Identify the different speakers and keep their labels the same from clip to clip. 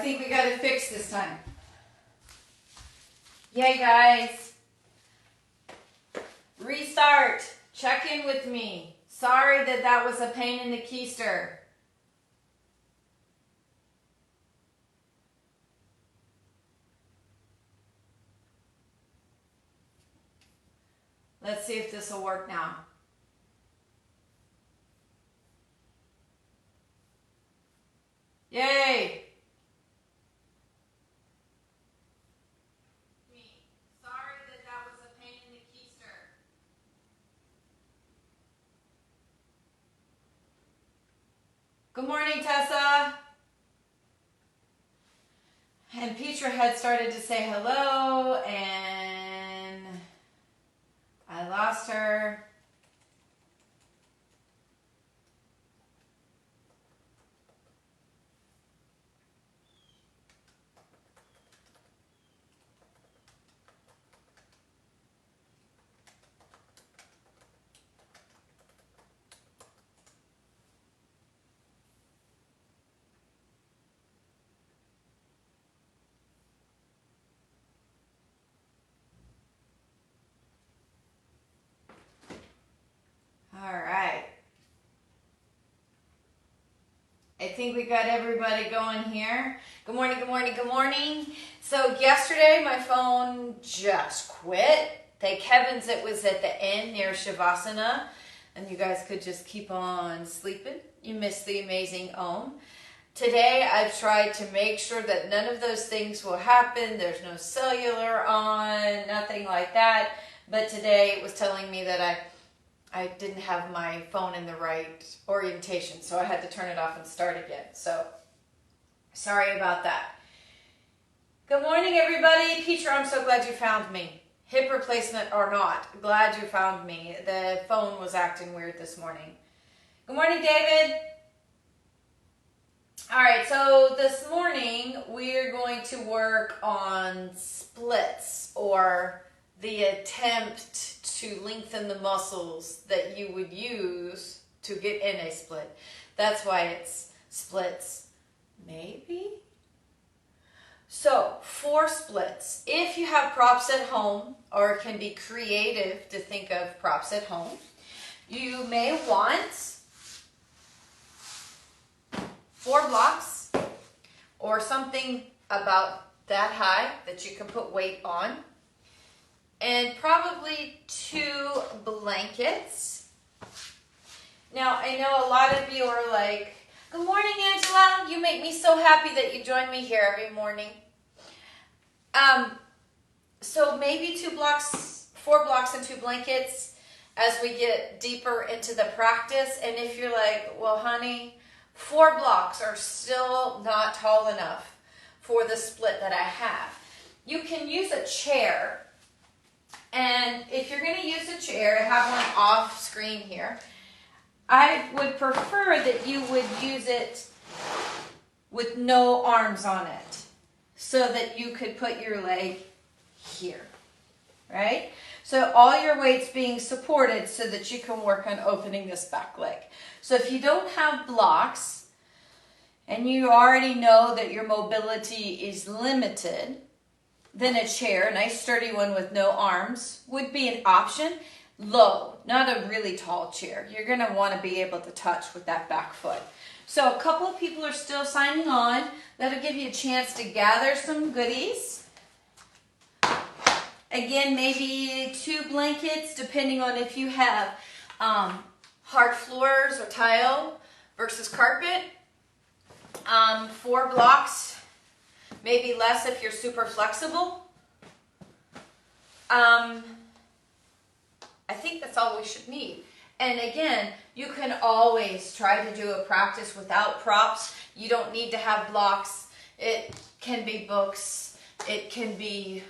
Speaker 1: think we got it fixed this time. Yay, guys. Restart. Check in with me. Sorry that was a pain in the keister. Let's see if this will work now. Yay! Sorry that was a pain in the keister. Good morning, Tessa. And Petra had started to say hello, and I lost her. All right. I think we got everybody going here. Good morning, good morning, good morning. So yesterday my phone just quit. Thank heavens it was at the end near Shavasana and you guys could just keep on sleeping. You missed the amazing Om. Today I've tried to make sure that none of those things will happen. There's no cellular on, nothing like that. But today it was telling me that I didn't have my phone in the right orientation, so I had to turn it off and start again. So, sorry about that. Good morning, everybody. Petra, I'm so glad you found me. Hip replacement or not, glad you found me. The phone was acting weird this morning. Good morning, David. All right, so this morning we're going to work on splits, or the attempt to lengthen the muscles that you would use to get in a split. That's why it's splits, maybe? So, for splits, if you have props at home, or can be creative to think of props at home, you may want 4 blocks or something about that high that you can put weight on. And probably 2 blankets. Now, I know a lot of you are like, good morning, Angela. You make me so happy that you join me here every morning. So maybe 4 blocks and 2 blankets as we get deeper into the practice. And if you're like, well, honey, 4 blocks are still not tall enough for the split that I have. You can use a chair. And if you're going to use a chair, I have one off screen here. I would prefer that you would use it with no arms on it, so that you could put your leg here, right? So all your weight's being supported so that you can work on opening this back leg. So if you don't have blocks and you already know that your mobility is limited, then a chair, a nice sturdy one with no arms, would be an option. Low, not a really tall chair. You're going to want to be able to touch with that back foot. So a couple of people are still signing on. That'll give you a chance to gather some goodies. Again, maybe 2 blankets, depending on if you have hard floors or tile versus carpet. 4 blocks. Maybe less if you're super flexible. I think that's all we should need. And again, you can always try to do a practice without props. You don't need to have blocks. It can be books. It can be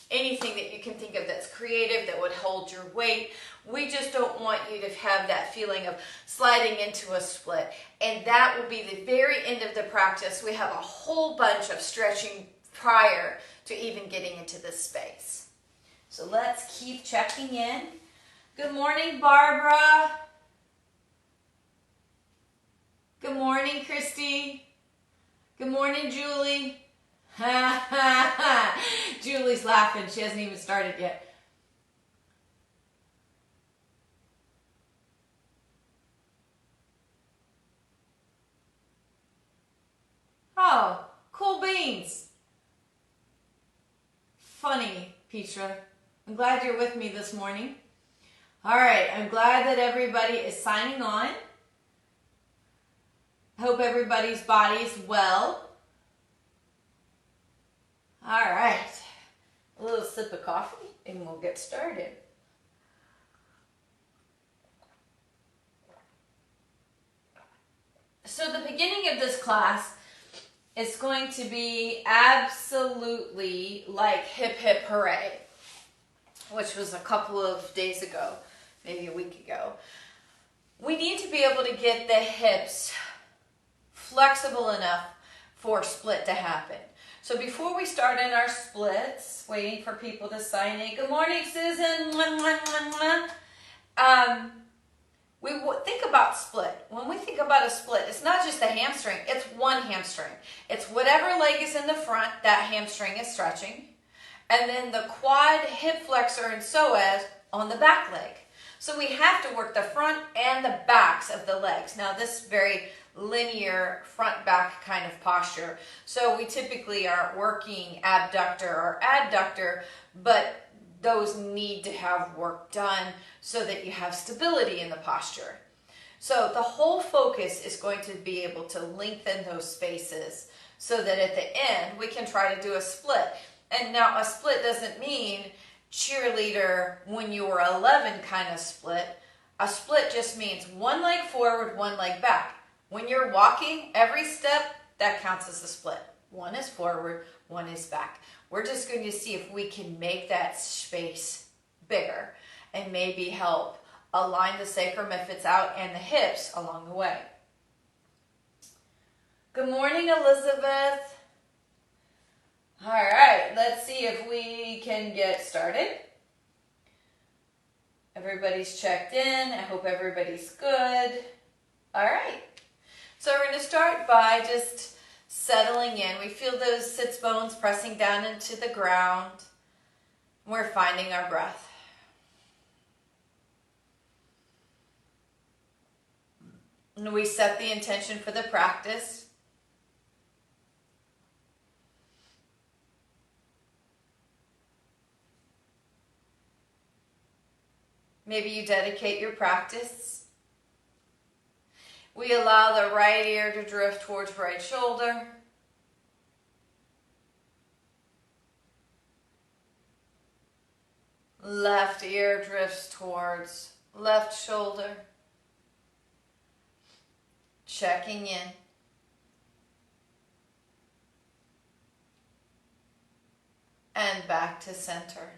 Speaker 1: anything that you can think of that's creative, that would hold your weight. We just don't want you to have that feeling of sliding into a split. And that will be the very end of the practice. We have a whole bunch of stretching prior to even getting into this space. So let's keep checking in. Good morning, Barbara. Good morning, Christy. Good morning, Julie. Julie's laughing. She hasn't even started yet. Oh, cool beans. Funny, Petra. I'm glad you're with me this morning. All right, I'm glad that everybody is signing on. Hope everybody's body's well. All right, a little sip of coffee and we'll get started. So the beginning of this class is going to be absolutely like hip hip hooray, which was a couple of days ago, maybe a week ago. We need to be able to get the hips flexible enough for split to happen. So before we start in our splits, waiting for people to sign in. Good morning, Susan. We think about split. When we think about a split, it's not just a hamstring. It's one hamstring. It's whatever leg is in the front, that hamstring is stretching. And then the quad, hip flexor, and psoas on the back leg. So we have to work the front and the backs of the legs. Now this very linear front-back kind of posture. So we typically aren't working abductor or adductor, but those need to have work done so that you have stability in the posture. So the whole focus is going to be able to lengthen those spaces so that at the end we can try to do a split. And now a split doesn't mean cheerleader when you were 11 kind of split. A split just means one leg forward, one leg back. When you're walking, every step, that counts as a split. One is forward, one is back. We're just going to see if we can make that space bigger and maybe help align the sacrum if it's out and the hips along the way. Good morning, Elizabeth. All right, let's see if we can get started. Everybody's checked in. I hope everybody's good. All right. So we're going to start by just settling in. We feel those sits bones pressing down into the ground. We're finding our breath. And we set the intention for the practice. Maybe you dedicate your practice. We allow the right ear to drift towards right shoulder. Left ear drifts towards left shoulder. Checking in. And back to center.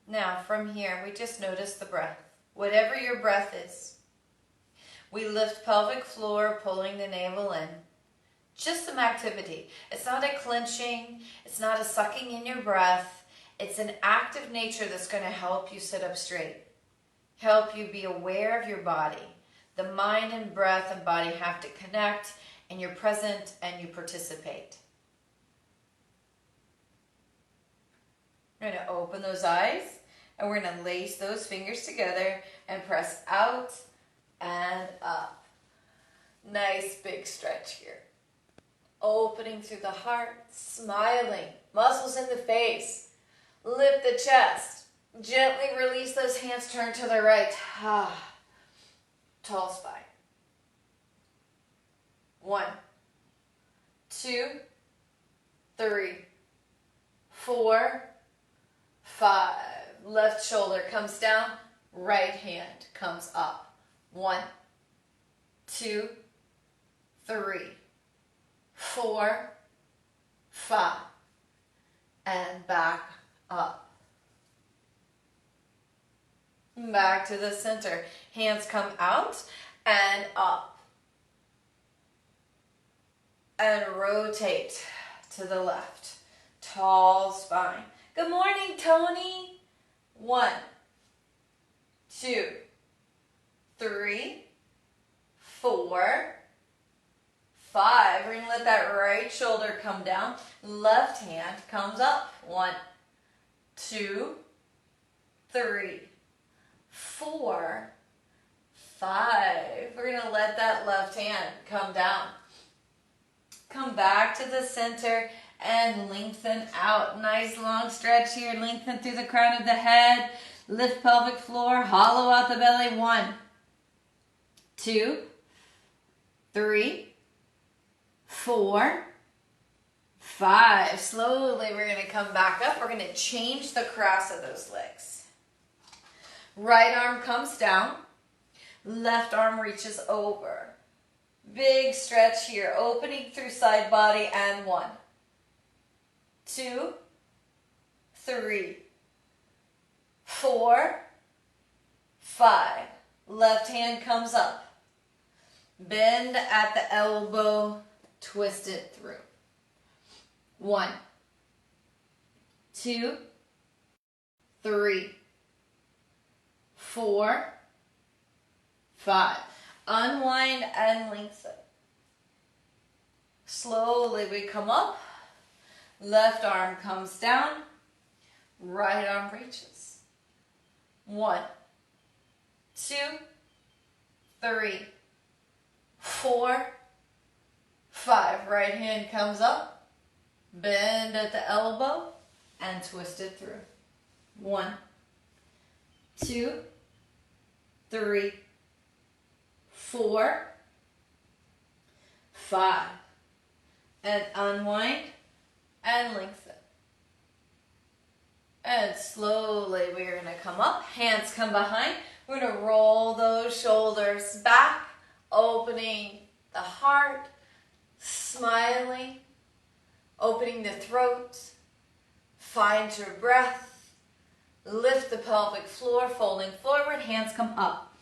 Speaker 1: Now, from here, we just notice the breath. Whatever your breath is. We lift pelvic floor, pulling the navel in. Just some activity. It's not a clenching. It's not a sucking in your breath. It's an active nature that's going to help you sit up straight. Help you be aware of your body. The mind and breath and body have to connect, and you're present and you participate. We're going to open those eyes, and we're going to lace those fingers together and press out and up. Nice big stretch here. Opening through the heart, smiling, muscles in the face. Lift the chest. Gently release those hands, turn to the right. Tall spine. 1, 2, 3, 4, 5. Left shoulder comes down, right hand comes up. 1, 2, 3, 4, 5. And back up. Back to the center. Hands come out and up. And rotate to the left. Tall spine. Good morning, Tony. 1, 2, 3, 4, 5. We're going to let that right shoulder come down. Left hand comes up. 1, 2, 3, 4, 5. We're going to let that left hand come down. Come back to the center and lengthen out. Nice long stretch here. Lengthen through the crown of the head. Lift pelvic floor. Hollow out the belly. 1, 2, 3, 4, 5. Slowly we're going to come back up. We're going to change the cross of those legs. Right arm comes down. Left arm reaches over. Big stretch here. Opening through side body and 1, 2, 3, 4, 5. Left hand comes up. Bend at the elbow. Twist it through. 1, 2, 3, 4, 5. Unwind and lengthen. Slowly we come up. Left arm comes down. Right arm reaches. 1, 2, 3, 4, 5. Right hand comes up. Bend at the elbow and twist it through. 1, 2, 3, 4, 5. And unwind and lengthen. And slowly we're going to come up. Hands come behind. We're going to roll those shoulders back, opening the heart, smiling, opening the throat. Find your breath. Lift the pelvic floor, folding forward. Hands come up.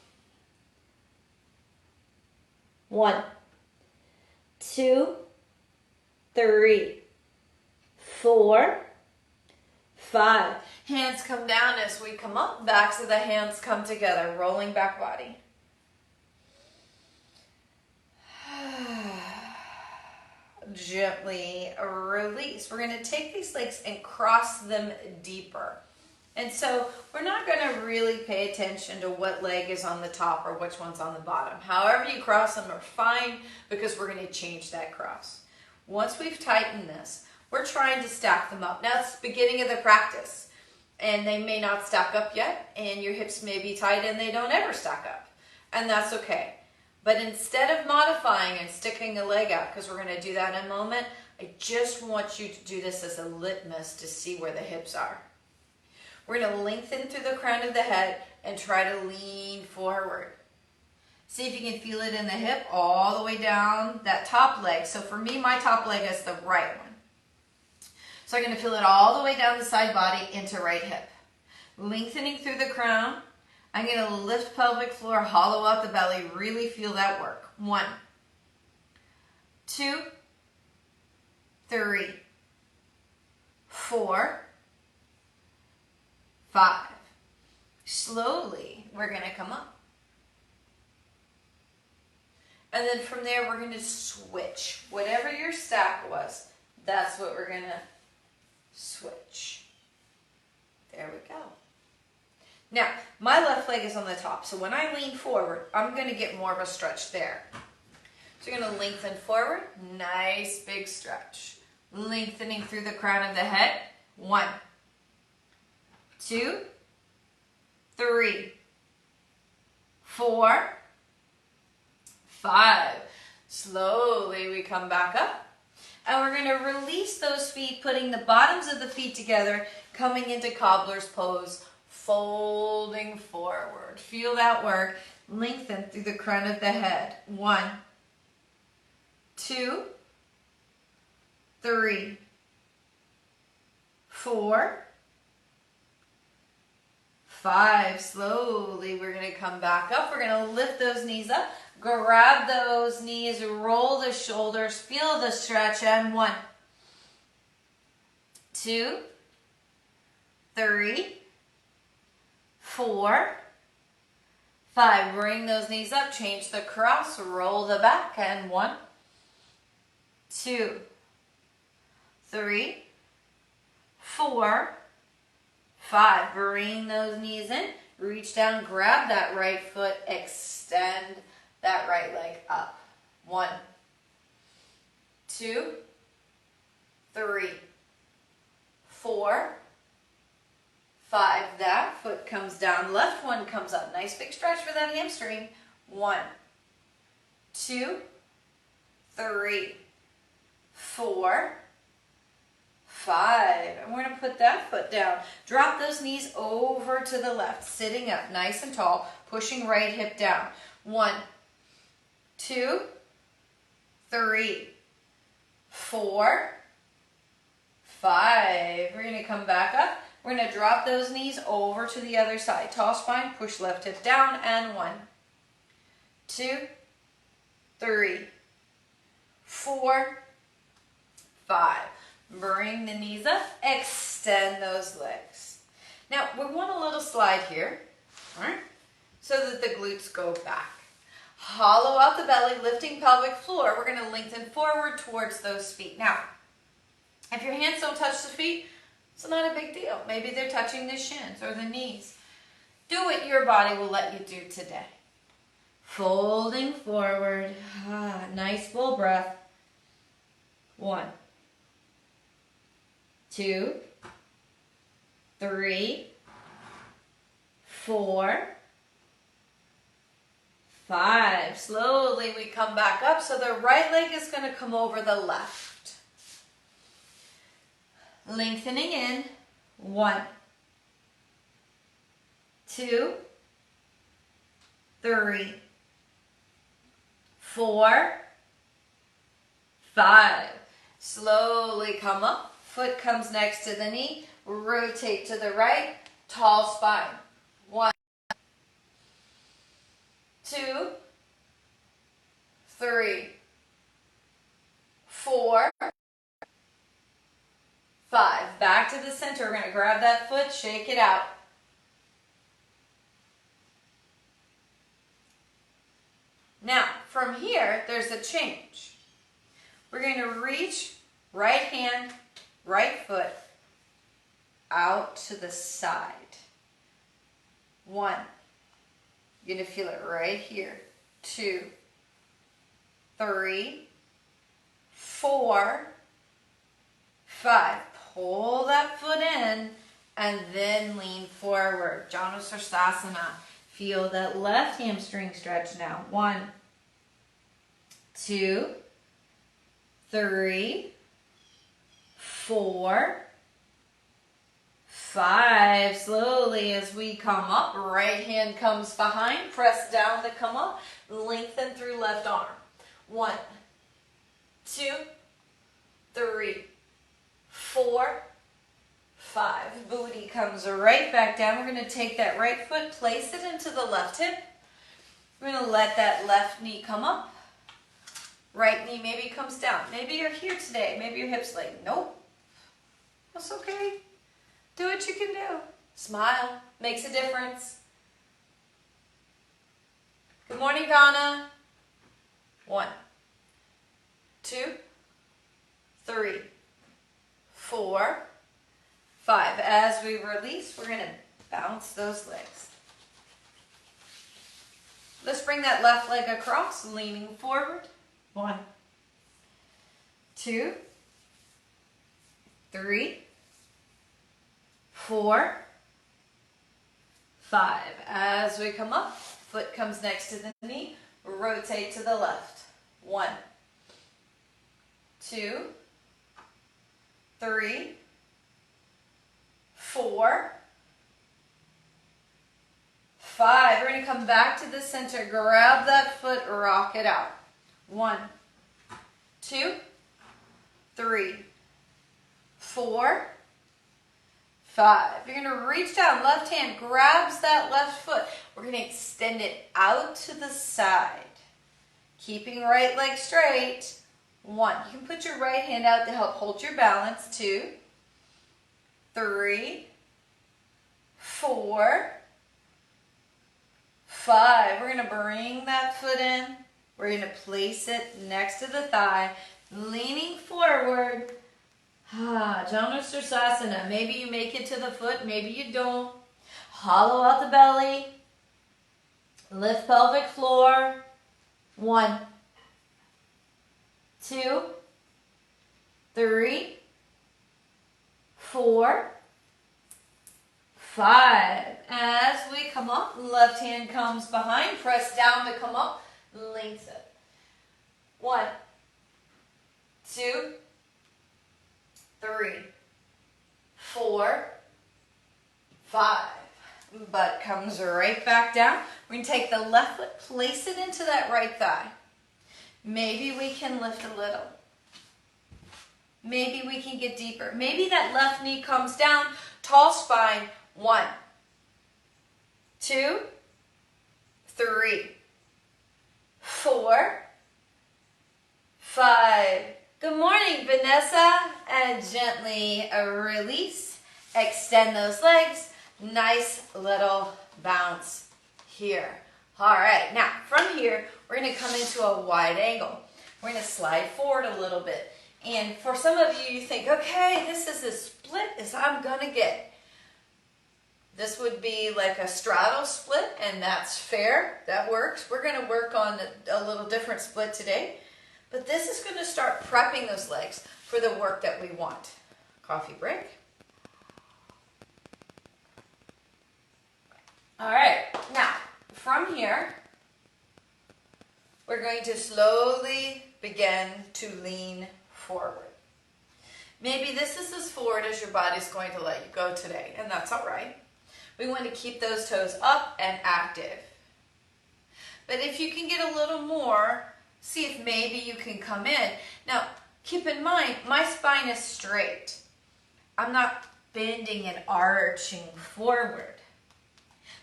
Speaker 1: 1, 2, 3, 4, 5. Hands come down as we come up. Backs of the hands come together. Rolling back body. Gently release. We're going to take these legs and cross them deeper. And so we're not going to really pay attention to what leg is on the top or which one's on the bottom. However you cross them are fine, because we're going to change that cross. Once we've tightened this, we're trying to stack them up. Now it's the beginning of the practice, and they may not stack up yet, and your hips may be tight and they don't ever stack up. And that's okay. But instead of modifying and sticking a leg out, because we're going to do that in a moment, I just want you to do this as a litmus to see where the hips are. We're going to lengthen through the crown of the head and try to lean forward. See if you can feel it in the hip all the way down that top leg. So for me, my top leg is the right one. So I'm going to feel it all the way down the side body into right hip. Lengthening through the crown. I'm going to lift pelvic floor, hollow out the belly. Really feel that work. 1, 2, 3, 4, 5. Slowly, we're going to come up. And then from there, we're going to switch. Whatever your stack was, that's what we're going to switch. There we go. Now, my left leg is on the top. So when I lean forward, I'm going to get more of a stretch there. So you're going to lengthen forward. Nice big stretch. Lengthening through the crown of the head. 1, 2, 3, 4, 5. Slowly we come back up. And we're going to release those feet, putting the bottoms of the feet together, coming into cobbler's pose, folding forward. Feel that work. Lengthen through the crown of the head. 1, 2, 3, 4, 5. Slowly, we're going to come back up. We're going to lift those knees up. Grab those knees, roll the shoulders, feel the stretch, and 1, 2, 3, 4, 5. Bring those knees up, change the cross, roll the back, and 1, 2, 3, 4, 5. Bring those knees in, reach down, grab that right foot, extend that right leg up. 1, 2, 3, 4, 5. That foot comes down, left one comes up. Nice big stretch for that hamstring. 1, 2, 3, 4, 5. And we're going to put that foot down. Drop those knees over to the left, sitting up nice and tall, pushing right hip down. 1, 2, 3, 4, 5. We're going to come back up. We're going to drop those knees over to the other side. Tall spine, push left hip down, and 1, 2, 3, 4, 5. Bring the knees up, extend those legs. Now, we want a little slide here, all right, so that the glutes go back. Hollow out the belly, lifting pelvic floor. We're going to lengthen forward towards those feet. Now, if your hands don't touch the feet, it's not a big deal. Maybe they're touching the shins or the knees. Do what your body will let you do today. Folding forward. Nice full breath. 1, 2, 3, 4, 5. Slowly we come back up. So the right leg is going to come over the left. Lengthening in. 1, 2, 3, 4, 5. Slowly come up. Foot comes next to the knee. Rotate to the right. Tall spine. 1, 2, 3, 4, 5. Back to the center. We're going to grab that foot, shake it out. Now, from here, there's a change. We're going to reach right hand, right foot out to the side. 1. You're going to feel it right here. 2, 3, 4, 5. Pull that foot in and then lean forward. Janusirsasana. Feel that left hamstring stretch now. 1, 2, 3, 4, 5. Slowly as we come up, right hand comes behind, press down to come up, lengthen through left arm. 1, 2, 3, 4, 5. Booty comes right back down. We're going to take that right foot, place it into the left hip. We're going to let that left knee come up. Right knee maybe comes down. Maybe you're here today. Maybe your hip's like, nope. That's okay. Do what you can do. Smile. Makes a difference. Good morning, Donna. 1, 2, 3, 4, 5. As we release, we're going to bounce those legs. Let's bring that left leg across, leaning forward. 1, 2, 3, 4, 5. As we come up, foot comes next to the knee, rotate to the left. 1, 2, 3, 4, 5. We're going to come back to the center. Grab that foot, rock it out. 1, 2, 3, 4, 5. You're going to reach down. Left hand grabs that left foot. We're going to extend it out to the side. Keeping right leg straight. 1. You can put your right hand out to help hold your balance. 2, 3, 4, 5. We're going to bring that foot in. We're going to place it next to the thigh, leaning forward. Janushirasana. Maybe you make it to the foot, maybe you don't. Hollow out the belly. Lift pelvic floor. 1, 2, 3, 4, 5. As we come up, left hand comes behind. Press down to come up. Lengthen. 1, 2, 3, 4, 5. Butt comes right back down. We're going to take the left foot, place it into that right thigh. Maybe we can lift a little. Maybe we can get deeper. Maybe that left knee comes down. Tall spine. 1, 2, 3, 4, 5. Good morning, Vanessa. And gently release. Extend those legs. Nice little bounce here. All right, now from here, we're going to come into a wide angle. We're going to slide forward a little bit. And for some of you, you think, okay, this is as split as I'm going to get. This would be like a straddle split, and that's fair. That works. We're going to work on a little different split today. But this is going to start prepping those legs for the work that we want. Coffee break. All right, now from here, we're going to slowly begin to lean forward. Maybe this is as forward as your body's going to let you go today, and that's all right. We want to keep those toes up and active. But if you can get a little more, see if maybe you can come in. Now, keep in mind, my spine is straight. I'm not bending and arching forward,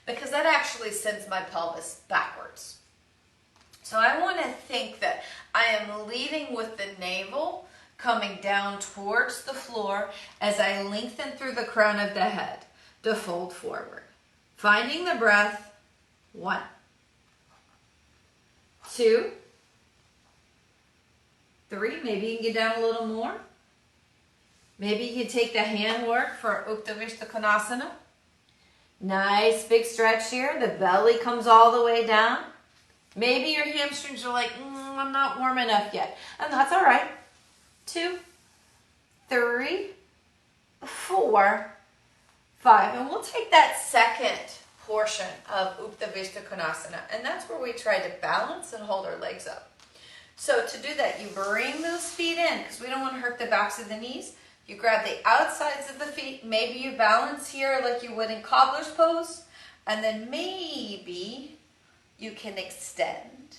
Speaker 1: because that actually sends my pelvis backwards. So I want to think that I am leading with the navel coming down towards the floor as I lengthen through the crown of the head to fold forward. Finding the breath. 1, 2, 3. Maybe you can get down a little more. Maybe you can take the hand work for Uttanasana Konasana. Nice big stretch here. The belly comes all the way down. Maybe your hamstrings are like, I'm not warm enough yet. And that's all right. 2, 3, 4, 5. And we'll take that second portion of Uttanasana Konasana. And that's where we try to balance and hold our legs up. So to do that, you bring those feet in, because we don't want to hurt the backs of the knees. You grab the outsides of the feet. Maybe you balance here like you would in cobbler's pose. And then maybe you can extend.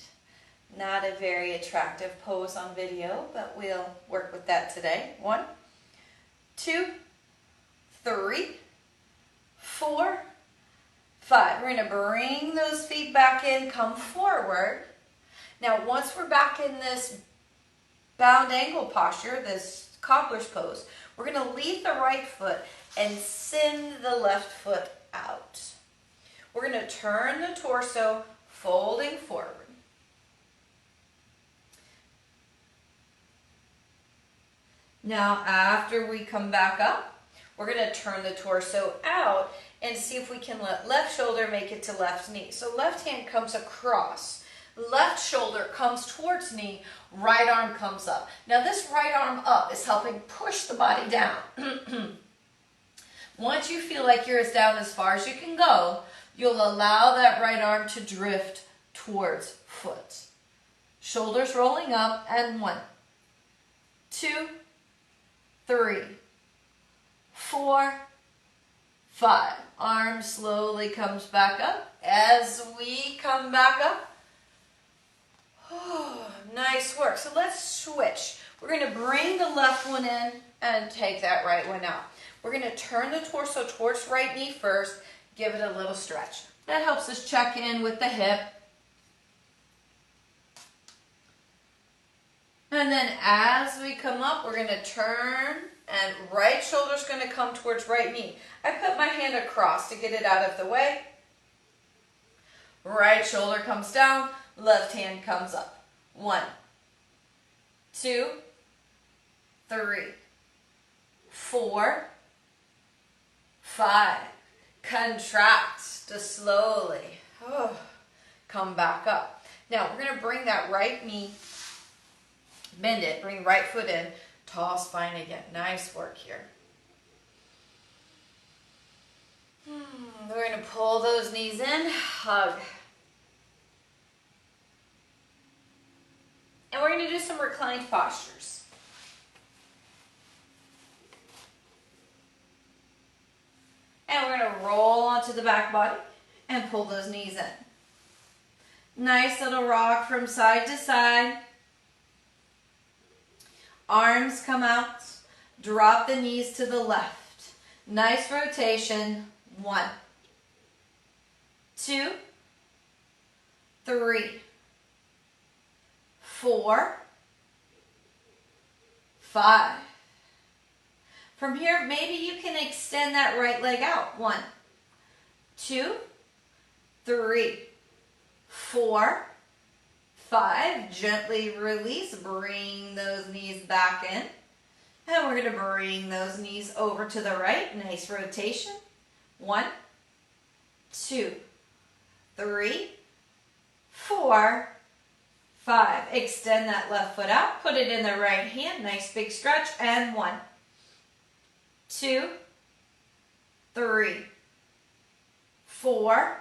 Speaker 1: Not a very attractive pose on video, but we'll work with that today. 1, 2, 3, 4, 5. We're going to bring those feet back in, come forward. Now, once we're back in this bound ankle posture, this cobbler's pose, we're going to lead the right foot and send the left foot out. We're going to turn the torso, folding forward. Now, after we come back up, we're going to turn the torso out and see if we can let left shoulder make it to left knee. So left hand comes across. Left shoulder comes towards knee, right arm comes up. Now this right arm up is helping push the body down. Once you feel like you're down as far as you can go, you'll allow that right arm to drift towards foot. Shoulders rolling up, and 1, 2, 3, 4, 5. Arm slowly comes back up. As we come back up, nice work. So let's switch. We're going to bring the left one in and take that right one out. We're going to turn the torso towards right knee first. Give it a little stretch. That helps us check in with the hip. And then as we come up, we're going to turn, and right shoulder's going to come towards right knee. I put my hand across to get it out of the way. Right shoulder comes down, left hand comes up. 1, 2, 3, 4, 5. Contract to slowly come back up. Now we're going to bring that right knee, bend it, bring right foot in, tall spine again. Nice work here. We're going to pull those knees in, hug. And we're going to do some reclined postures. And we're going to roll onto the back body and pull those knees in. Nice little rock from side to side. Arms come out. Drop the knees to the left. Nice rotation. 1, 2, 3, 4, 5. From here, maybe you can extend that right leg out. 1, 2, 3, 4, 5. Gently release. Bring those knees back in. And we're going to bring those knees over to the right. Nice rotation. 1, 2, 3, 4, 5. Extend that left foot out. Put it in the right hand. Nice big stretch. And 1, 2, 3, 4,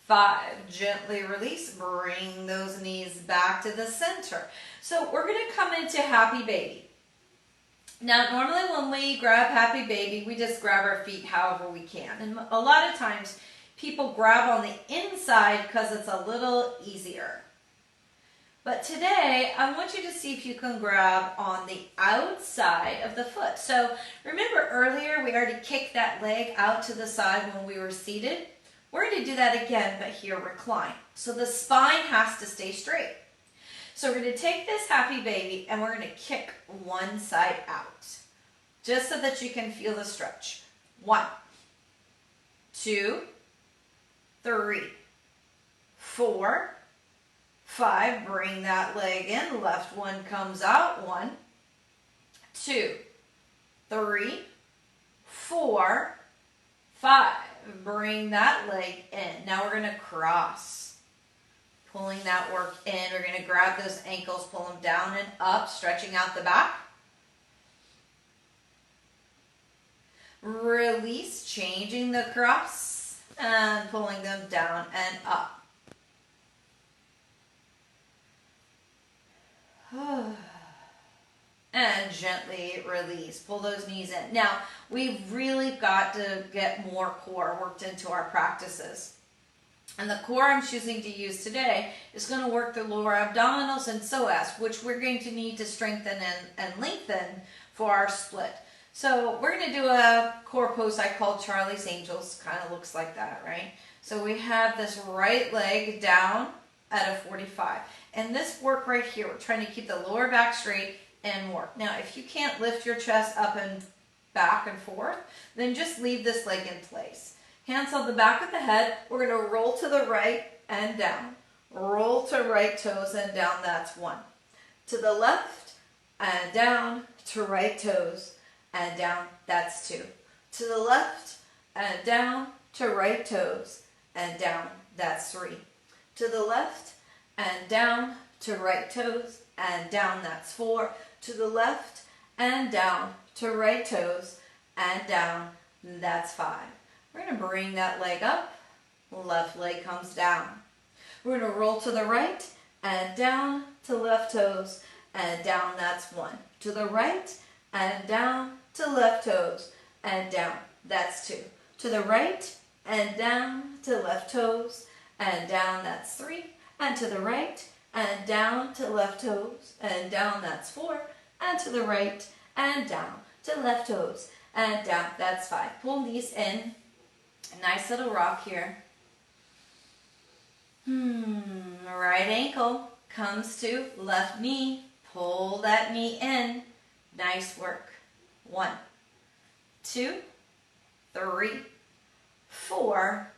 Speaker 1: 5. Gently release. Bring those knees back to the center. So we're going to come into Happy Baby. Now, normally when we grab Happy Baby, we just grab our feet however we can. And a lot of times, people grab on the inside because it's a little easier. But today, I want you to see if you can grab on the outside of the foot. So, remember earlier, we already kicked that leg out to the side when we were seated. We're going to do that again, but here recline. So the spine has to stay straight. So we're going to take this Happy Baby and we're going to kick one side out, just so that you can feel the stretch. 1, 2, 3, 4, 5. Bring that leg in. Left one comes out. 1, 2, 3, 4, 5. Bring that leg in. Now we're going to cross. Pulling that work in. We're going to grab those ankles, pull them down and up, stretching out the back. Release, changing the cross and pulling them down and up. And gently release. Pull those knees in. Now, we've really got to get more core worked into our practices. And the core I'm choosing to use today is going to work the lower abdominals and psoas, which we're going to need to strengthen and lengthen for our split. So we're going to do a core pose I call Charlie's Angels. Kind of looks like that, right? So we have this right leg down at a 45. And this work right here, we're trying to keep the lower back straight and work. Now, if you can't lift your chest up and back and forth, then just leave this leg in place. Hands on the back of the head. We're going to roll to the right and down. Roll to right toes and down. That's 1. To the left and down to right toes and down. That's 2. To the left and down to right toes and down. That's 3. To the left and down to right toes and down. That's 4. To the left and down to right toes and down. That's 5. We're going to bring that leg up. Left leg comes down. We're going to roll to the right and down to left toes and down. That's 1. To the right and down to left toes and down. That's 2. To the right and down to left toes and down. That's 3. And to the right and down to left toes and down. That's 4. And to the right and down to left toes and down. That's 5. Pull these in. A nice little rock here. Right ankle comes to left knee. Pull that knee in. Nice work. 1, 2, 3, 4,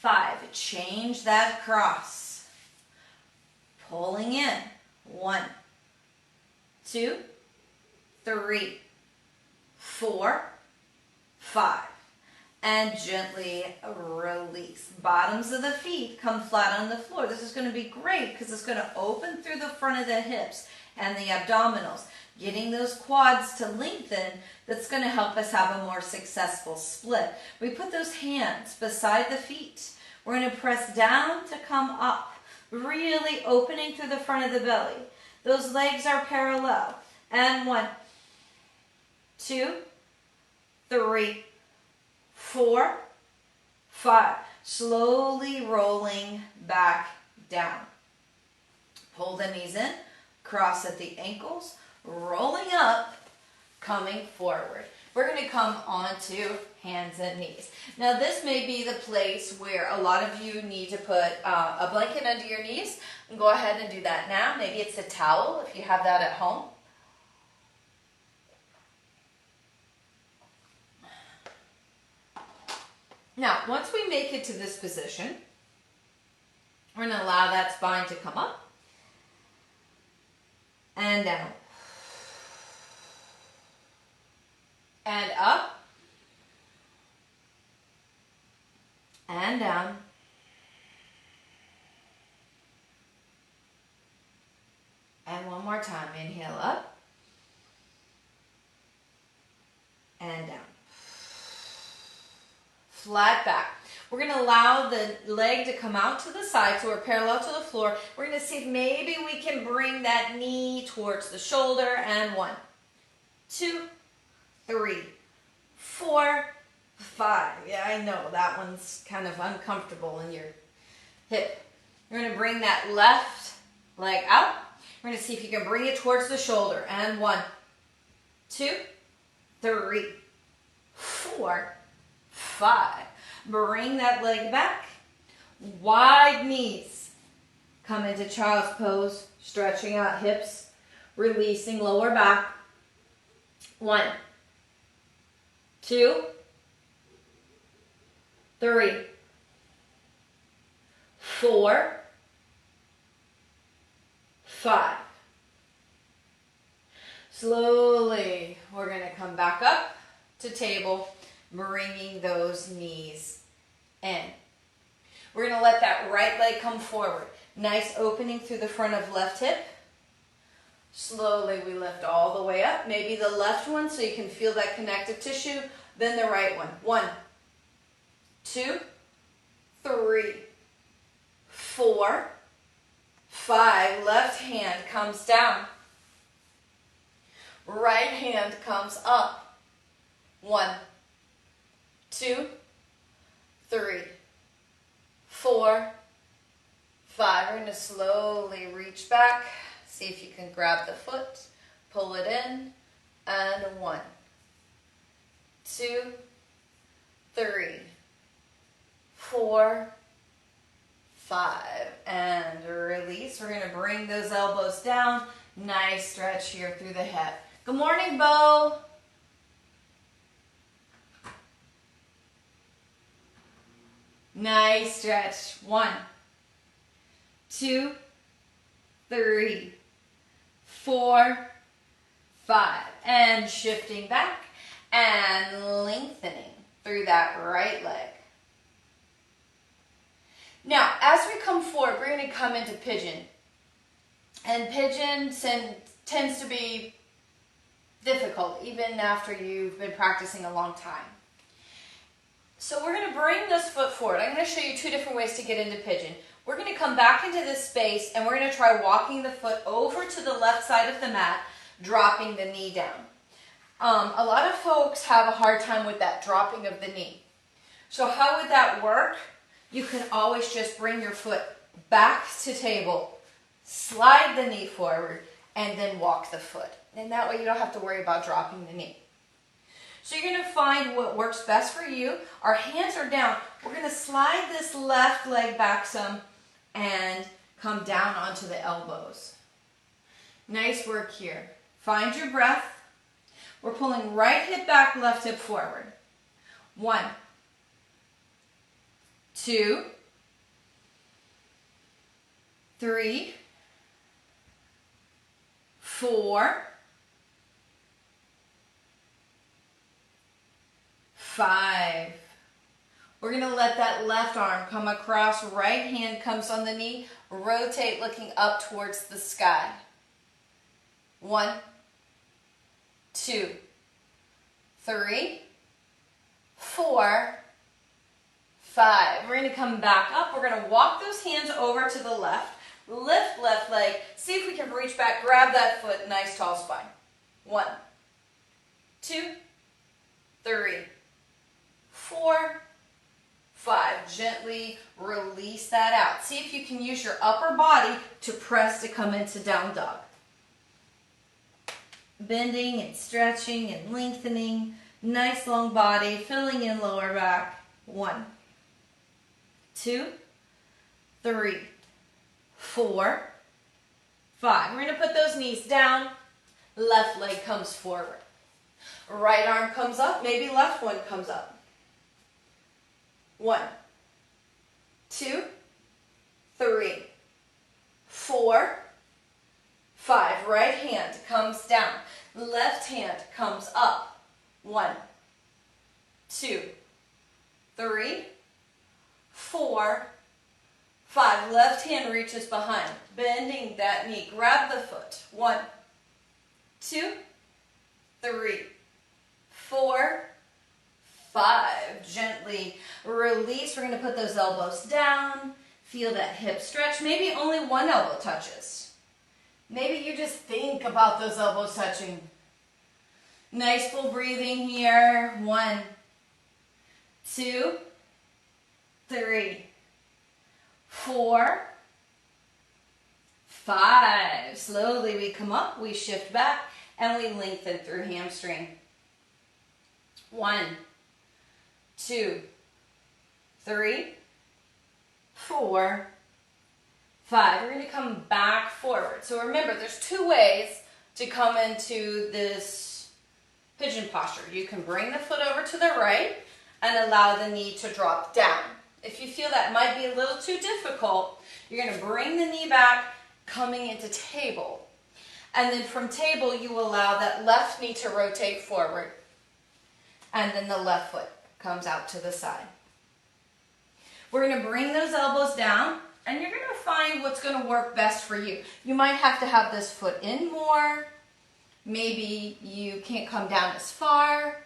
Speaker 1: 5. Change that cross. Pulling in. 1, 2, 3, 4, 5. And gently release. Bottoms of the feet come flat on the floor. This is going to be great because it's going to open through the front of the hips and the abdominals, getting those quads to lengthen. That's going to help us have a more successful split. We put those hands beside the feet. We're going to press down to come up, really opening through the front of the belly. Those legs are parallel. And 1, 2, 3, 4, 5. Slowly rolling back down. Pull the knees in, cross at the ankles, rolling up, coming forward. We're going to come onto hands and knees. Now this may be the place where a lot of you need to put a blanket under your knees. And go ahead and do that now. Maybe it's a towel if you have that at home. Now, once we make it to this position, we're going to allow that spine to come up and down and up and down and one more time. Inhale up and down. Flat back. We're going to allow the leg to come out to the side so we're parallel to the floor. We're going to see if maybe we can bring that knee towards the shoulder. And 1, 2, 3, 4, 5. Yeah, I know that one's kind of uncomfortable in your hip. We're going to bring that left leg out. We're going to see if you can bring it towards the shoulder. And 1, 2, 3, 4, 5. Bring that leg back. Wide knees. Come into child's pose, stretching out hips, releasing lower back. 1, 2, 3, 4, 5. Slowly, we're going to come back up to table, bringing those knees in. We're going to let that right leg come forward. Nice opening through the front of left hip. Slowly we lift all the way up. Maybe the left one so you can feel that connective tissue. Then the right one. 1, 2, 3, 4, 5. Left hand comes down. Right hand comes up. 1, 2, 3, 4, 5. We're going to slowly reach back. See if you can grab the foot, pull it in, and 1, 2, 3, 4, 5, and release. We're going to bring those elbows down. Nice stretch here through the hip. Good morning, Bo. Nice stretch. 1, 2, 3, 4, 5. And shifting back and lengthening through that right leg. Now, as we come forward, we're going to come into pigeon. And pigeon tends to be difficult, even after you've been practicing a long time. So we're going to bring this foot forward. I'm going to show you 2 different ways to get into pigeon. We're going to come back into this space and we're going to try walking the foot over to the left side of the mat, dropping the knee down. A lot of folks have a hard time with that dropping of the knee. So how would that work? You can always just bring your foot back to table, slide the knee forward, and then walk the foot. And that way you don't have to worry about dropping the knee. So you're going to find what works best for you. Our hands are down. We're going to slide this left leg back some and come down onto the elbows. Nice work here. Find your breath. We're pulling right hip back, left hip forward. 1, 2, 3, 4, 5. We're going to let that left arm come across, right hand comes on the knee, rotate looking up towards the sky. 1, 2, 3, 4, 5. We're going to come back up. We're going to walk those hands over to the left. Lift left leg. See if we can reach back. Grab that foot. Nice tall spine. 1, 2, 3, 4, 5. Gently release that out. See if you can use your upper body to press to come into down dog. Bending and stretching and lengthening. Nice long body. Filling in lower back. 1, 2, 3, 4, 5. We're going to put those knees down. Left leg comes forward. Right arm comes up. Maybe left one comes up. 1, 2, 3, 4, 5. Right hand comes down. Left hand comes up. 1, 2, 3, 4, 5. Left hand reaches behind. Bending that knee. Grab the foot. 1, 2, 3, 4, 5. Gently release. We're going to put those elbows down. Feel that hip stretch. Maybe only one elbow touches. Maybe you just think about those elbows touching. Nice full breathing here. 1, 2, 3, 4, 5. Slowly we come up, we shift back, and we lengthen through hamstring. 1, 2, 3, 4, 5. We're going to come back forward. So remember, there's 2 ways to come into this pigeon posture. You can bring the foot over to the right and allow the knee to drop down. If you feel that might be a little too difficult, you're going to bring the knee back, coming into table. And then from table, you allow that left knee to rotate forward. And then the left foot comes out to the side. We're going to bring those elbows down, and you're going to find what's going to work best for you. You might have to have this foot in more. Maybe you can't come down as far.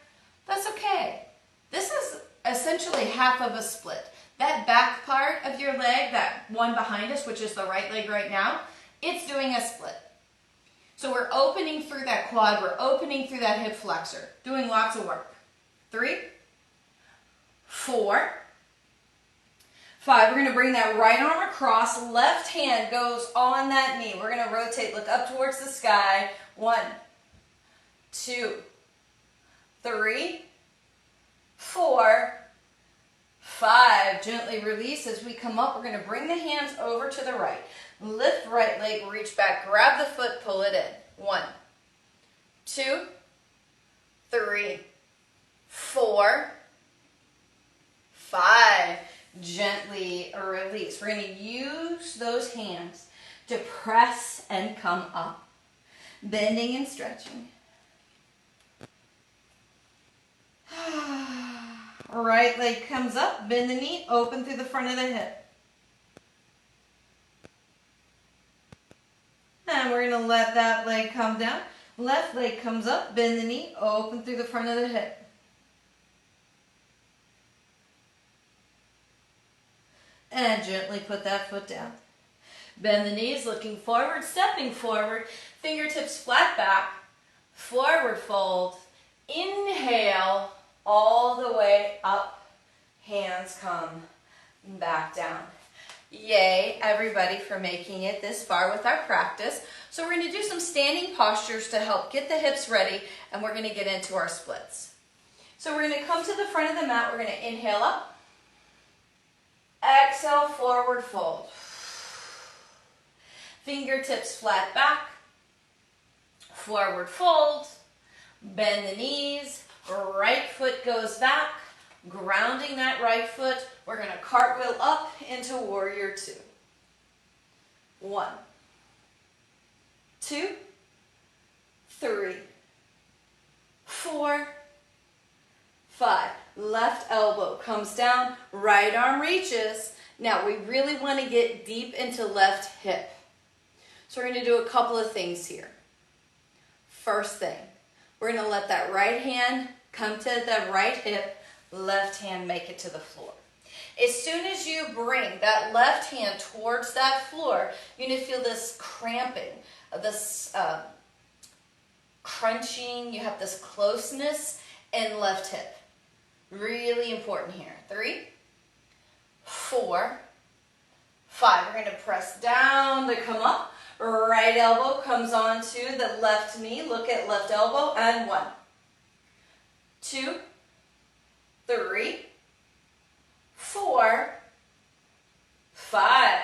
Speaker 1: That's okay. This is essentially half of a split. That back part of your leg, that one behind us, which is the right leg right now, it's doing a split. So we're opening through that quad, we're opening through that hip flexor, doing lots of work. 3, 4, 5. We're going to bring that right arm across, left hand goes on that knee. We're going to rotate, look up towards the sky. 1, 2, 3, 4, 5. Gently release as we come up. We're going to bring the hands over to the right. Lift right leg, reach back, grab the foot, pull it in. 1, 2, 3, 4, 5. Gently release. We're going to use those hands to press and come up. Bending and stretching. Right leg comes up, bend the knee, open through the front of the hip. And we're going to let that leg come down. Left leg comes up, bend the knee, open through the front of the hip. And gently put that foot down. Bend the knees, looking forward, stepping forward, fingertips flat back, forward fold, inhale, all the way up, hands come back down. Yay, everybody, for making it this far with our practice. So we're going to do some standing postures to help get the hips ready, and we're going to get into our splits. So we're going to come to the front of the mat. We're going to inhale up. Exhale, forward fold. Fingertips flat back. Forward fold. Bend the knees. Right foot goes back. grounding that right foot. We're going to cartwheel up into warrior two. 1, 2, 3, 4, 5. Left elbow comes down, right arm reaches. Now we really want to get deep into left hip. So we're going to do a couple of things here. First thing, we're going to let that right hand come to the right hip, left hand make it to the floor. As soon as you bring that left hand towards that floor, you're going to feel this cramping, this crunching. You have this closeness in left hip. Really important here. 3, 4, 5. We're going to press down to come up. Right elbow comes onto the left knee. Look at left elbow. And 1, 2, 3, 4, 5.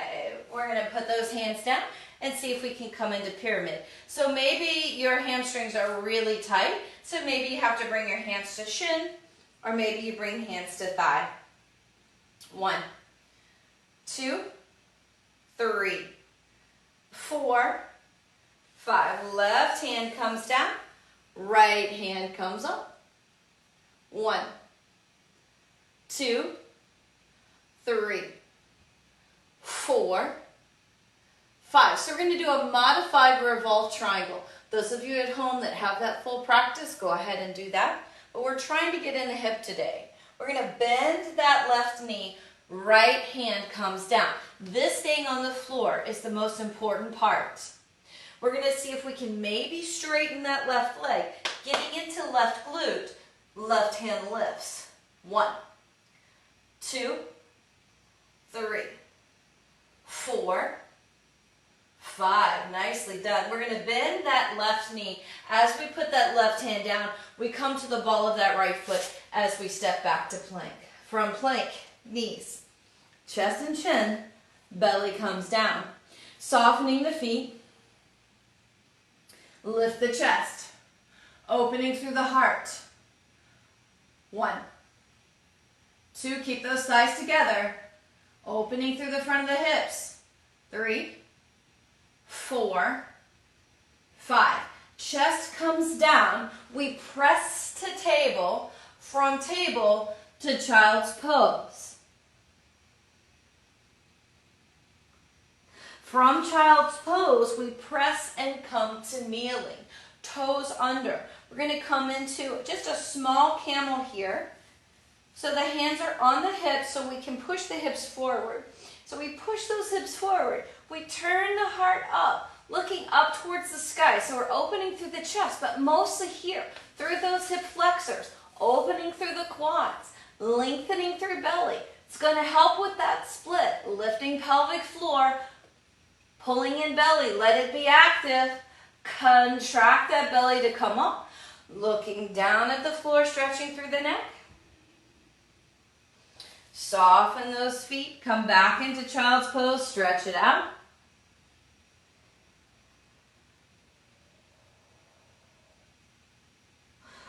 Speaker 1: We're going to put those hands down and see if we can come into pyramid. So maybe your hamstrings are really tight. So maybe you have to bring your hands to shin, or maybe you bring hands to thigh. 1, 2, 3, 4, 5. Left hand comes down, right hand comes up. 1, 2, 3, 4, 5. So we're going to do a modified revolve triangle. Those of you at home that have that full practice, go ahead and do that. But we're trying to get in the hip today. We're going to bend that left knee, right hand comes down. This staying on the floor is the most important part. We're going to see if we can maybe straighten that left leg. Getting into left glute, left hand lifts. 1, 2, 3, 4, 5. Nicely done. We're going to bend that left knee. As we put that left hand down, we come to the ball of that right foot as we step back to plank. From plank, knees, chest and chin, belly comes down. Softening the feet. Lift the chest. Opening through the heart. 1, 2, keep those thighs together. Opening through the front of the hips. 3, 4, 5. Chest comes down. We press to table. From table to child's pose. From child's pose, we press and come to kneeling. Toes under. We're going to come into just a small camel here. So the hands are on the hips so we can push the hips forward. So we push those hips forward. We turn the heart up, looking up towards the sky. So we're opening through the chest, but mostly here, through those hip flexors, opening through the quads, lengthening through belly. It's going to help with that split, lifting pelvic floor, pulling in belly. Let it be active. Contract that belly to come up, looking down at the floor, stretching through the neck. Soften those feet, come back into child's pose, stretch it out.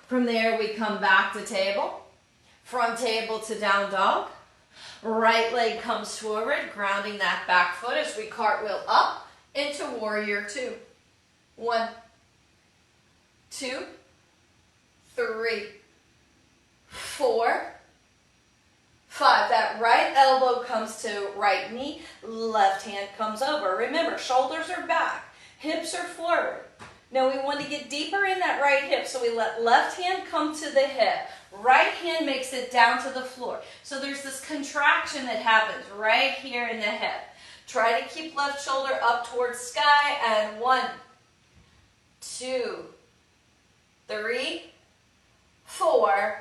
Speaker 1: From there, we come back to table. From table to down dog. Right leg comes forward, grounding that back foot as we cartwheel up into warrior two. 1, 2, 3, 4, 5. That right elbow comes to right knee, left hand comes over. Remember, shoulders are back, hips are forward. Now we want to get deeper in that right hip, so we let left hand come to the hip. Right hand makes it down to the floor. So there's this contraction that happens right here in the hip. Try to keep left shoulder up towards sky, and 1, 2, 3, 4,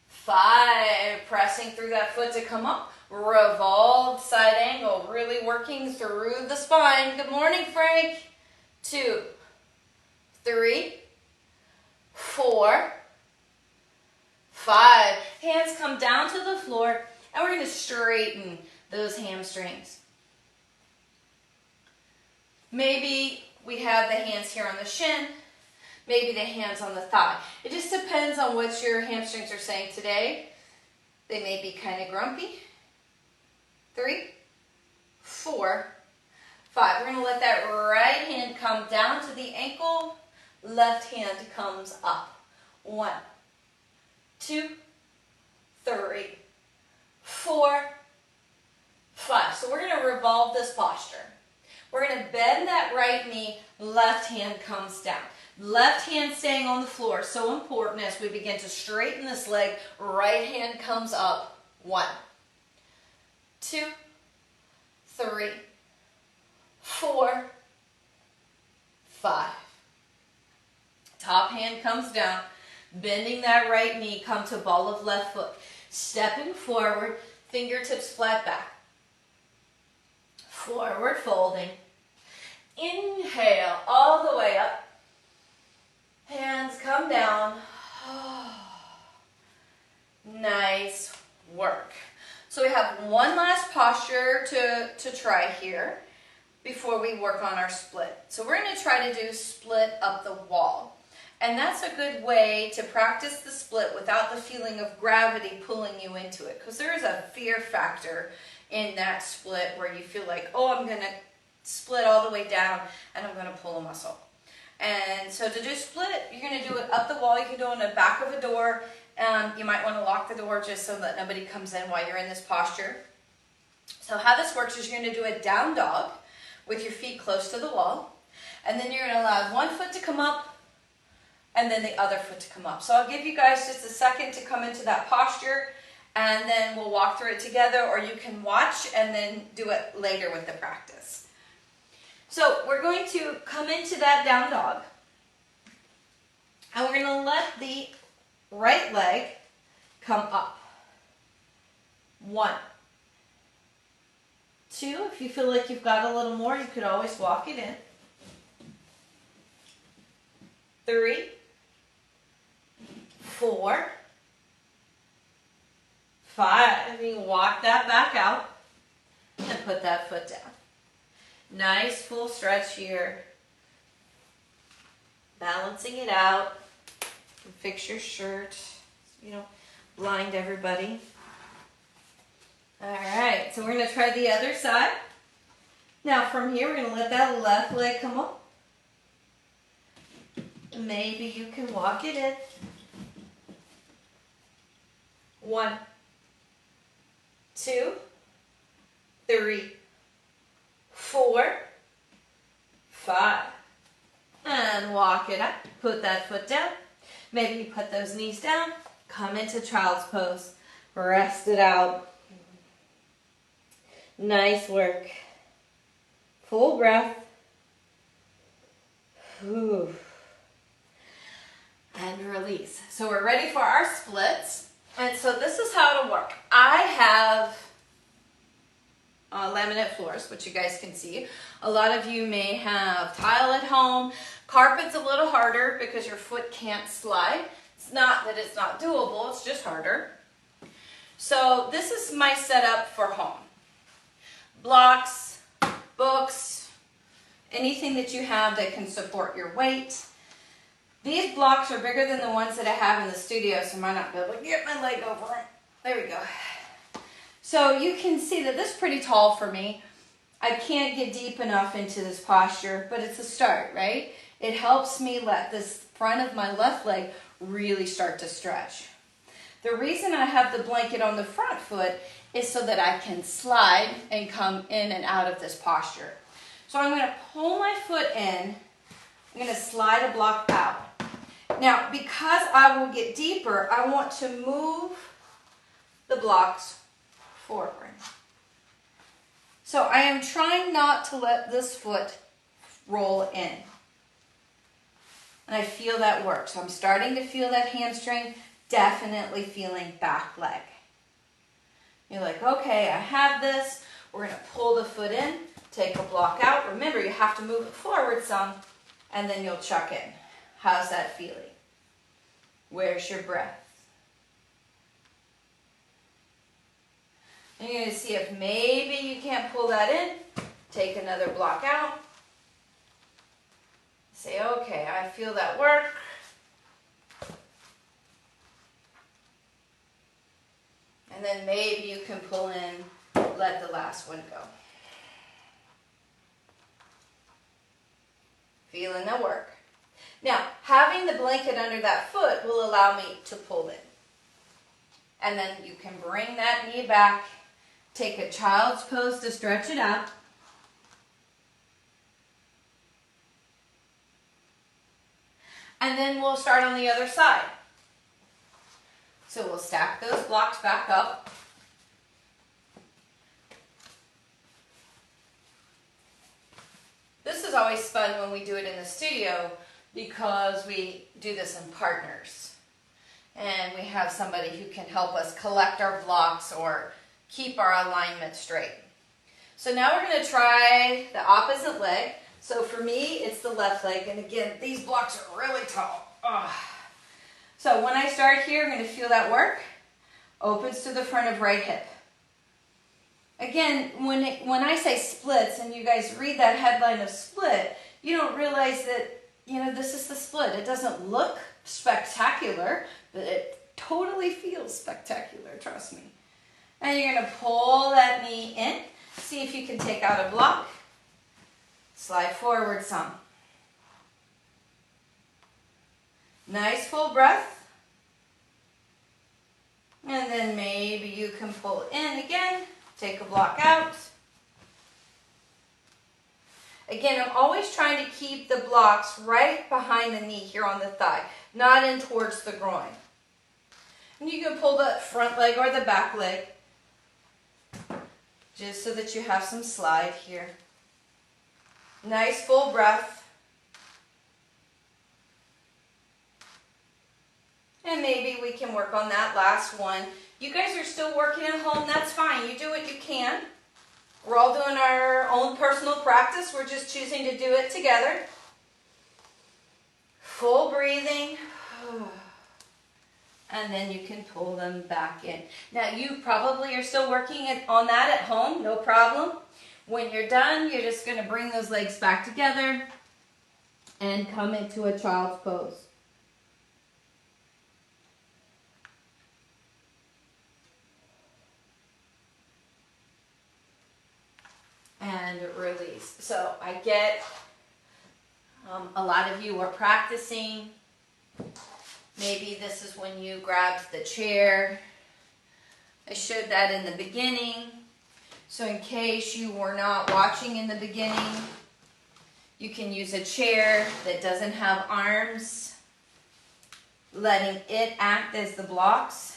Speaker 1: 5. Pressing through that foot to come up. Revolved side angle. Really working through the spine. Good morning, Frank. 2, 3, 4, 5. Hands come down to the floor, and we're going to straighten those hamstrings. Maybe we have the hands here on the shin, maybe the hands on the thigh. It just depends on what your hamstrings are saying today. They may be kind of grumpy. 3, 4, 5. We're going to let that right hand come down to the ankle. Left hand comes up. 1, 2, 3, 4, 5. So we're going to revolve this posture. We're going to bend that right knee. Left hand comes down. Left hand staying on the floor. So important as we begin to straighten this leg. Right hand comes up. 1, 2, 3, 4, 5. Top hand comes down. Bending that right knee. Come to ball of left foot. Stepping forward. Fingertips flat back. Forward folding. Inhale all the way up. Hands come down. Nice work. So we have one last posture to try here before we work on our split. So we're going to try to do split up the wall. And that's a good way to practice the split without the feeling of gravity pulling you into it. Because there is a fear factor in that split where you feel like, oh, I'm going to split all the way down and I'm going to pull a muscle. And so to do split, you're going to do it up the wall. You can do it on the back of a door. You might want to lock the door just so that nobody comes in while you're in this posture. So how this works is you're going to do a down dog with your feet close to the wall. And then you're going to allow one foot to come up and then the other foot to come up. So I'll give you guys just a second to come into that posture and then we'll walk through it together, or you can watch and then do it later with the practice. So we're going to come into that down dog and we're going to let the right leg come up. 1, 2, if you feel like you've got a little more, you could always walk it in. 3, 4, 5. You can walk that back out and put that foot down. Nice full stretch here. Balancing it out. Fix your shirt. You know, blind everybody. All right, so we're going to try the other side. Now from here, we're going to let that left leg come up. Maybe you can walk it in. 1, 2, 3, 4, 5. And walk it up. Put that foot down. Maybe you put those knees down. Come into child's pose. Rest it out. Nice work. Full breath. Whew. And release. So we're ready for our splits. And so this is how it'll work. I have laminate floors, which you guys can see. A lot of you may have tile at home. Carpet's a little harder because your foot can't slide. It's not that it's not doable, it's just harder. So this is my setup for home. Blocks, books, anything that you have that can support your weight. These blocks are bigger than the ones that I have in the studio, so I might not be able to get my leg over them. There we go. So you can see that this is pretty tall for me. I can't get deep enough into this posture, but it's a start, right? It helps me let this front of my left leg really start to stretch. The reason I have the blanket on the front foot is so that I can slide and come in and out of this posture. So I'm going to pull my foot in. I'm going to slide a block out. Now, because I will get deeper, I want to move the blocks forward. So I am trying not to let this foot roll in. And I feel that work. So I'm starting to feel that hamstring, definitely feeling back leg. You're like, okay, I have this. We're going to pull the foot in, take a block out. Remember, you have to move it forward some, and then you'll chuck in. How's that feeling? Where's your breath? And you're going to see if maybe you can't pull that in. Take another block out. Say, okay, I feel that work. And then maybe you can pull in, let the last one go. Feeling the work. Now, having the blanket under that foot will allow me to pull in. And then you can bring that knee back, take a child's pose to stretch it out. And then we'll start on the other side. So we'll stack those blocks back up. This is always fun when we do it in the studio because we do this in partners. And we have somebody who can help us collect our blocks or keep our alignment straight. So now we're going to try the opposite leg. So for me, it's the left leg. And again, these blocks are really tall. Ugh. So when I start here, I'm going to feel that work. Opens to the front of right hip. Again, when I say splits, and you guys read that headline of split, you don't realize that, this is the split. It doesn't look spectacular, but it totally feels spectacular, trust me. And you're going to pull that knee in. See if you can take out a block. Slide forward some. Nice full breath. And then maybe you can pull in again. Take a block out. Again, I'm always trying to keep the blocks right behind the knee here on the thigh, not in towards the groin. And you can pull the front leg or the back leg, just so that you have some slide here. Nice full breath. And maybe we can work on that last one. You guys are still working at home, that's fine. You do what you can. We're all doing our own personal practice. We're just choosing to do it together. Full breathing. And then you can pull them back in. Now you probably are still working on that at home, no problem. When you're done, you're just going to bring those legs back together and come into a child's pose. And release. So I get a lot of you are practicing. Maybe this is when you grabbed the chair. I showed that in the beginning. So in case you were not watching in the beginning, you can use a chair that doesn't have arms, letting it act as the blocks,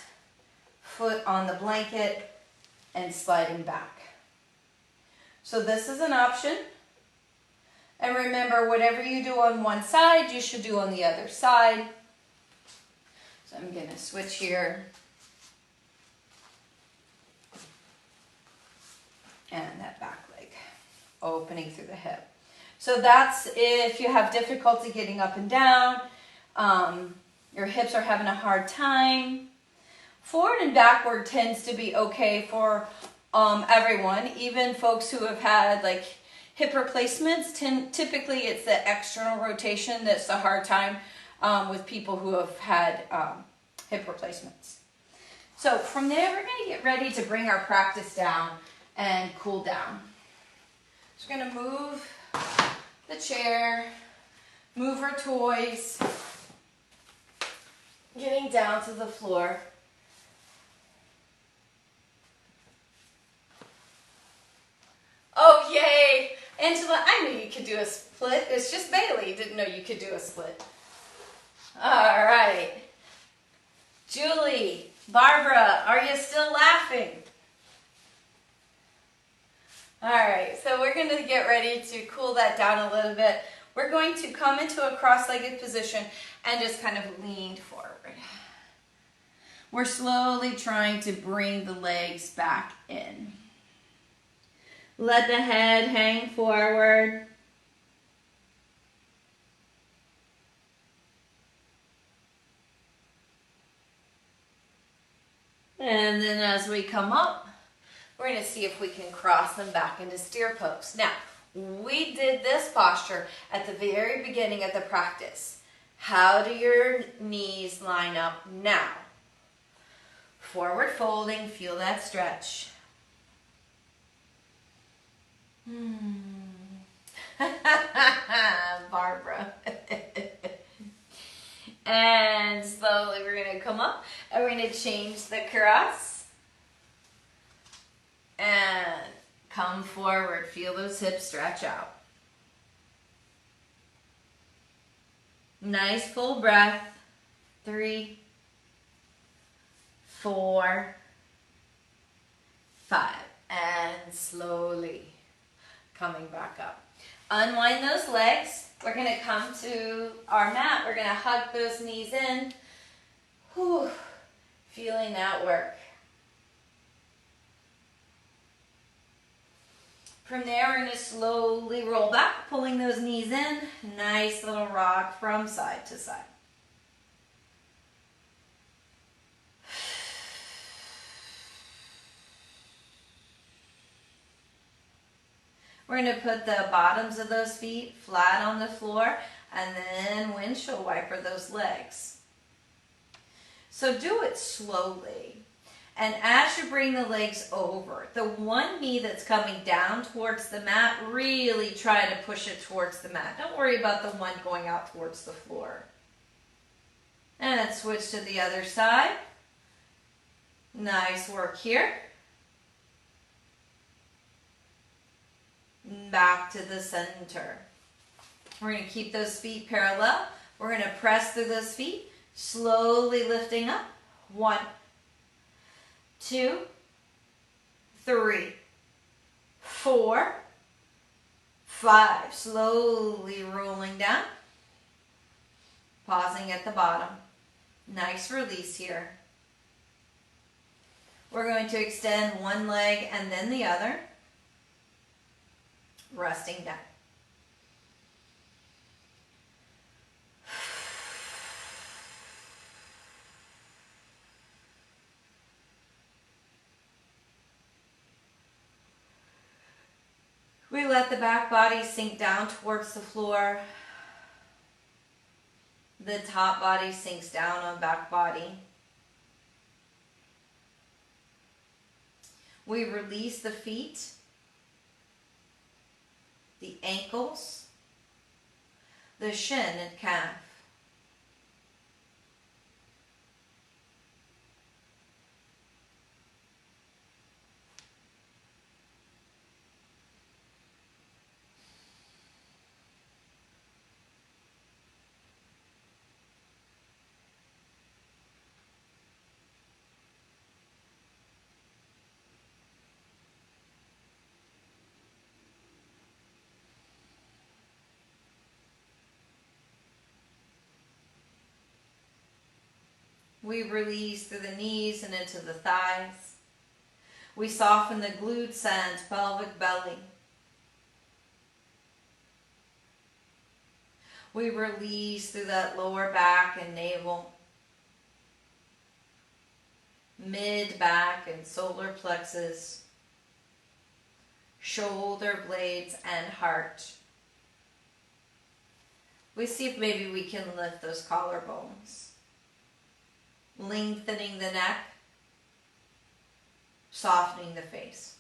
Speaker 1: foot on the blanket, and sliding back. So this is an option. And remember, whatever you do on one side, you should do on the other side. So I'm going to switch here. And that back leg, opening through the hip. So that's if you have difficulty getting up and down, your hips are having a hard time. Forward and backward tends to be okay for everyone, even folks who have had like hip replacements. Typically it's the external rotation that's the hard time with people who have had hip replacements. So from there, we're going to get ready to bring our practice down and cool down. Just going to move the chair, move our toys, getting down to the floor. Oh, yay! Angela, I knew you could do a split. It's just Bailey didn't know you could do a split. All right. Julie, Barbara, are you still laughing? All right, so we're going to get ready to cool that down a little bit. We're going to come into a cross-legged position and just kind of lean forward. We're slowly trying to bring the legs back in. Let the head hang forward. And then as we come up, we're going to see if we can cross them back into steer pose. Now, we did this posture at the very beginning of the practice. How do your knees line up now? Forward folding, feel that stretch. Barbara. And slowly we're going to come up and we're going to change the cross. And come forward. Feel those hips stretch out. Nice full breath. 3, 4, 5. And slowly coming back up. Unwind those legs. We're going to come to our mat. We're going to hug those knees in. Whew. Feeling that work. From there, we're going to slowly roll back, pulling those knees in. Nice little rock from side to side. We're going to put the bottoms of those feet flat on the floor and then windshield wiper those legs. So do it slowly. And as you bring the legs over, the one knee that's coming down towards the mat, really try to push it towards the mat. Don't worry about the one going out towards the floor. And switch to the other side. Nice work here. Back to the center. We're going to keep those feet parallel. We're going to press through those feet, slowly lifting up. 1, 2, 3, 4, 5. Slowly rolling down. Pausing at the bottom. Nice release here. We're going to extend one leg and then the other. Resting down. We let the back body sink down towards the floor. The top body sinks down on back body. We release the feet, the ankles, the shin and calf. We release through the knees and into the thighs. We soften the glutes and pelvic belly. We release through that lower back and navel, mid back and solar plexus, shoulder blades and heart. We see if maybe we can lift those collarbones. Lengthening the neck, softening the face.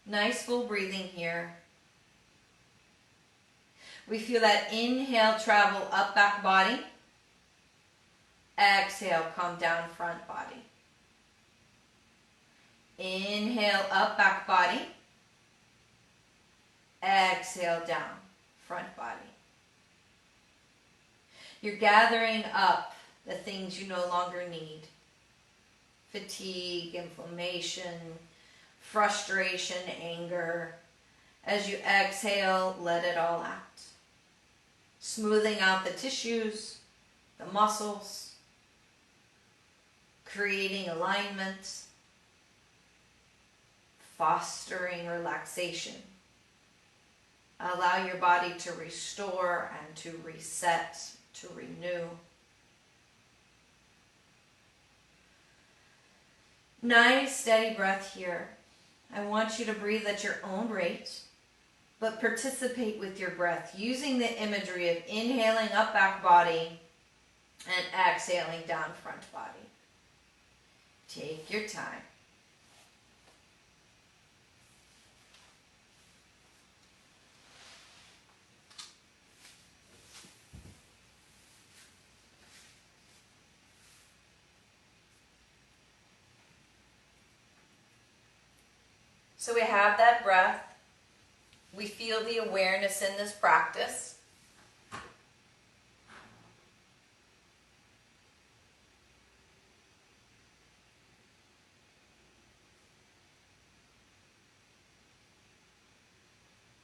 Speaker 1: Nice full breathing here. We feel that inhale travel up back body. Exhale come down front body. Inhale up back body. Exhale down front body. You're gathering up the things you no longer need. Fatigue, inflammation, frustration, anger. As you exhale, let it all out. Smoothing out the tissues, the muscles, creating alignment, fostering relaxation. Allow your body to restore and to reset, to renew. Nice steady breath here. I want you to breathe at your own rate. but participate with your breath, using the imagery of inhaling up back body and exhaling down front body. Take your time. So we have that breath. We feel the awareness in this practice.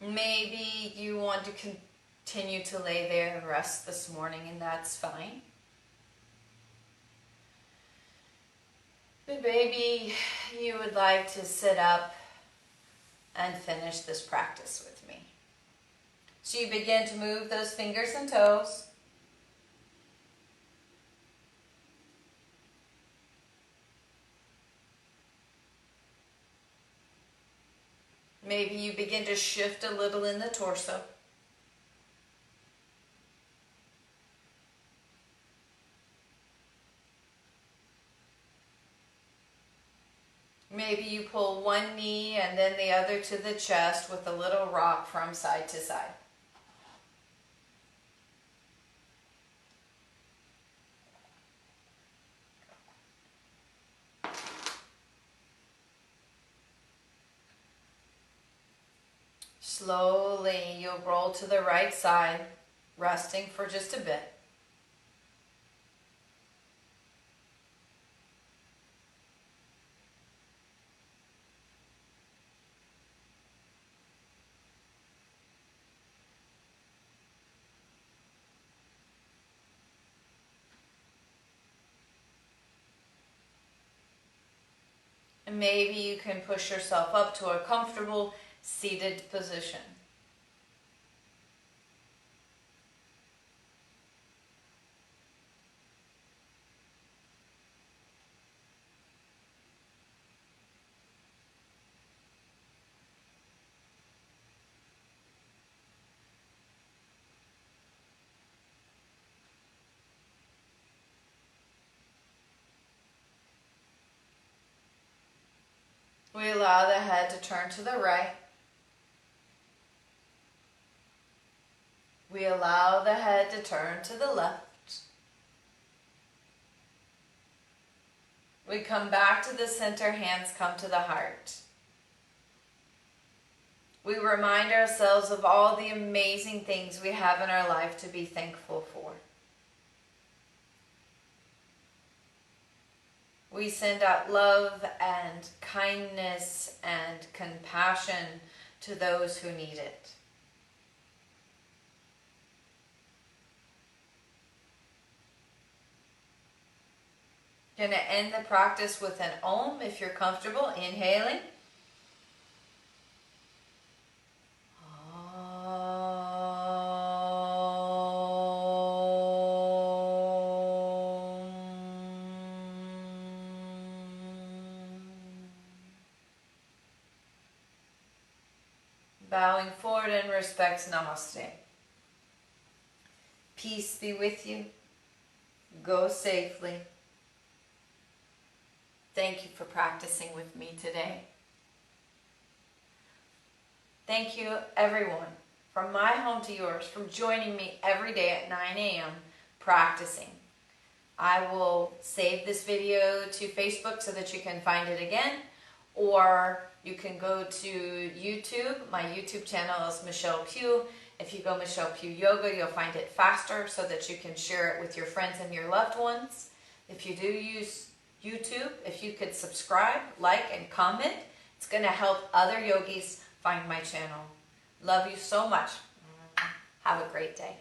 Speaker 1: Maybe you want to continue to lay there and rest this morning, and that's fine. But maybe you would like to sit up and finish this practice with me. So you begin to move those fingers and toes. Maybe you begin to shift a little in the torso. Maybe you pull one knee and then the other to the chest with a little rock from side to side. Slowly you'll roll to the right side, resting for just a bit. And maybe you can push yourself up to a comfortable seated position. We allow the head to turn to the right. We allow the head to turn to the left. We come back to the center, hands come to the heart. We remind ourselves of all the amazing things we have in our life to be thankful for. We send out love and kindness and compassion to those who need it. Going to end the practice with an Om if you're comfortable. Inhaling. Bowing forward in respect, namaste. Peace be with you. Go safely. Thank you for practicing with me today. Thank you, everyone, from my home to yours, for joining me every day at 9 a.m. practicing. I will save this video to Facebook so that you can find it again, or you can go to YouTube. My YouTube channel is Michelle Pugh. If you go MPughYoga, you'll find it faster so that you can share it with your friends and your loved ones. If you do use YouTube, if you could subscribe, like, and comment, it's going to help other yogis find my channel. Love you so much. Have a great day.